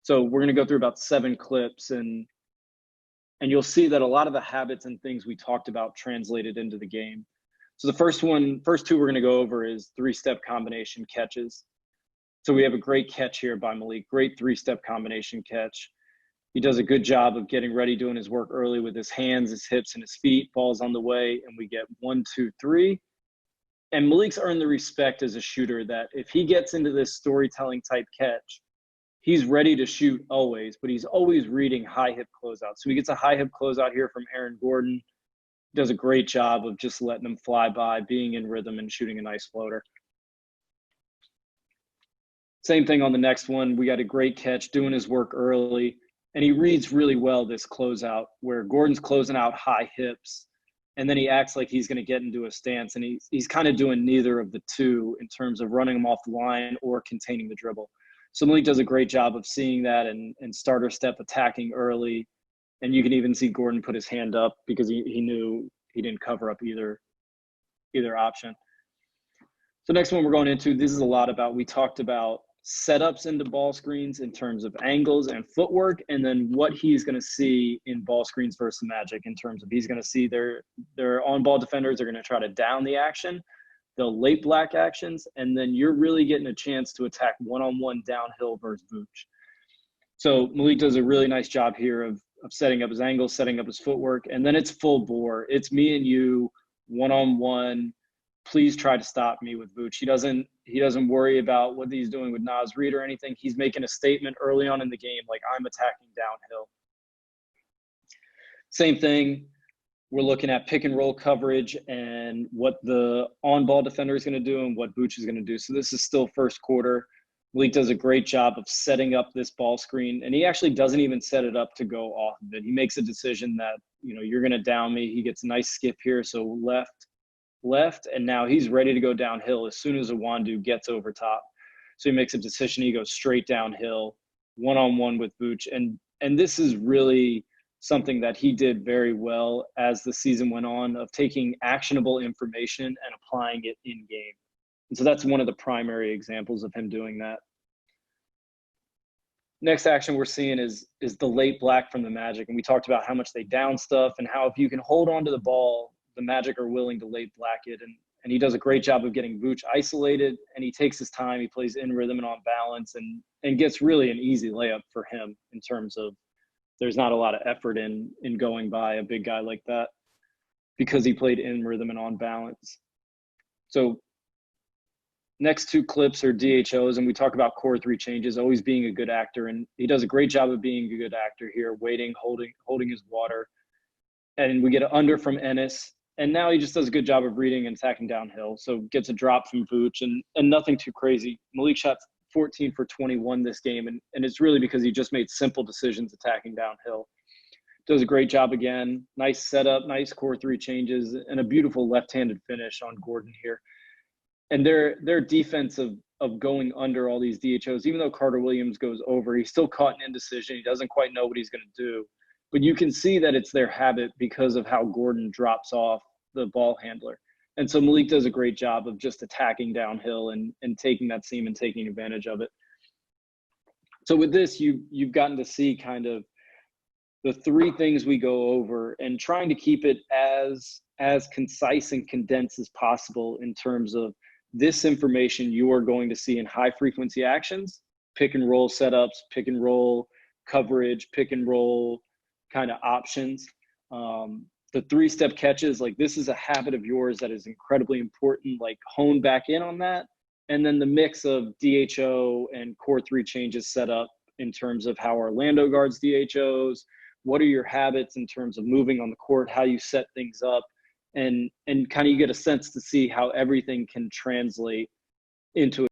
So we're going to go through about 7 clips, and you'll see that a lot of the habits and things we talked about translated into the game. So the first two we're going to go over is 3-step combination catches. So we have a great catch here by Malik, great 3-step combination catch. He does a good job of getting ready, doing his work early with his hands, his hips, and his feet. Ball's on the way, and we get 1, 2, 3. And Malik's earned the respect as a shooter that if he gets into this storytelling type catch, he's ready to shoot always, but he's always reading high hip closeout. So he gets a high hip closeout here from Aaron Gordon. Does a great job of just letting them fly by, being in rhythm, and shooting a nice floater. Same thing on the next one. We got a great catch, doing his work early, and he reads really well this closeout where Gordon's closing out high hips, and then he acts like he's going to get into a stance, and he's kind of doing neither of the two in terms of running him off the line or containing the dribble. So Malik does a great job of seeing that and starter step attacking early. And you can even see Gordon put his hand up because he knew he didn't cover up either option. So next one we're going into, this is a lot about, we talked about setups into ball screens in terms of angles and footwork, and then what he's going to see in ball screens versus Magic in terms of he's going to see their on-ball defenders are going to try to down the action, they'll late black actions, and then you're really getting a chance to attack one-on-one downhill versus Vooch. So Malik does a really nice job here of setting up his angles, setting up his footwork, and then it's full bore. It's me and you, one-on-one. Please try to stop me with Vooch. He doesn't worry about what he's doing with Naz Reid or anything. He's making a statement early on in the game, like, I'm attacking downhill. Same thing. We're looking at pick and roll coverage and what the on-ball defender is going to do and what Vooch is going to do. So this is still first quarter. Malik does a great job of setting up this ball screen, and he actually doesn't even set it up to go off of it. He makes a decision that, you're going to down me. He gets a nice skip here, so left, and now he's ready to go downhill as soon as Iwundu gets over top. So he makes a decision. He goes straight downhill, one-on-one with Vooch, and this is really something that he did very well as the season went on, of taking actionable information and applying it in game. And so that's one of the primary examples of him doing that. Next action we're seeing is the late black from the Magic. And we talked about how much they down stuff and how if you can hold on to the ball, the Magic are willing to late black it. And he does a great job of getting Vooch isolated, and he takes his time. He plays in rhythm and on balance and gets really an easy layup for him in terms of there's not a lot of effort in going by a big guy like that because he played in rhythm and on balance. So next 2 clips are DHOs, and we talk about core 3 changes, always being a good actor. And he does a great job of being a good actor here, waiting, holding his water. And we get an under from Ennis. And now he just does a good job of reading and attacking downhill. So gets a drop from Vooch and nothing too crazy. Malik shot 14 for 21 this game, and it's really because he just made simple decisions attacking downhill. Does a great job again. Nice setup, nice core 3 changes, and a beautiful left-handed finish on Gordon here. And their defense of going under all these DHOs, even though Carter Williams goes over, he's still caught in indecision. He doesn't quite know what he's going to do. But you can see that it's their habit because of how Gordon drops off the ball handler. And so Malik does a great job of just attacking downhill and taking that seam and taking advantage of it. So with this, you've gotten to see kind of the 3 things we go over and trying to keep it as concise and condensed as possible in terms of this information you are going to see in high frequency actions, pick and roll setups, pick and roll coverage, pick and roll kind of options. The 3-step catches, like, this is a habit of yours that is incredibly important, like, hone back in on that. And then the mix of DHO and core 3 changes set up in terms of how Orlando guards DHOs, what are your habits in terms of moving on the court, how you set things up, and kind of you get a sense to see how everything can translate into